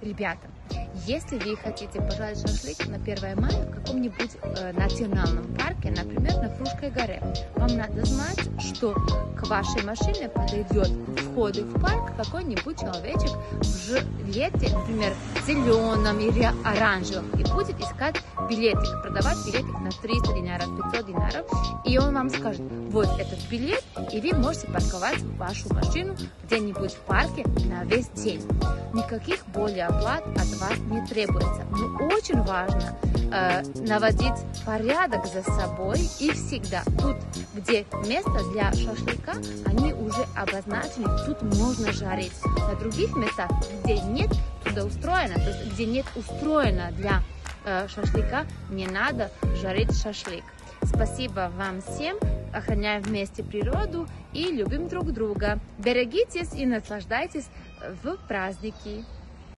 Ребята, если вы хотите пожарить шашлык на 1 мая в каком-нибудь национальном парке, например, на Фружской горе, вам надо знать, что к вашей машине подойдет входы в парк какой-нибудь человечек в жилете, например, зеленом или оранжевом, и будет искать билетик, продавать билетик на 300 динаров, 500 динаров, и он вам скажет: вот этот билет, и вы можете парковать вашу машину где-нибудь в парке на весь день. Никаких более оплат от вас не требуется. Но очень важно наводить порядок за собой, и всегда тут, где место для шашлыка, они уже обозначены, тут можно жарить. На других местах, где нет трудоустроено, то есть где нет устроено для шашлыка, не надо жарить шашлык. Спасибо вам всем, охраняем вместе природу и любим друг друга. Берегитесь и наслаждайтесь в праздники.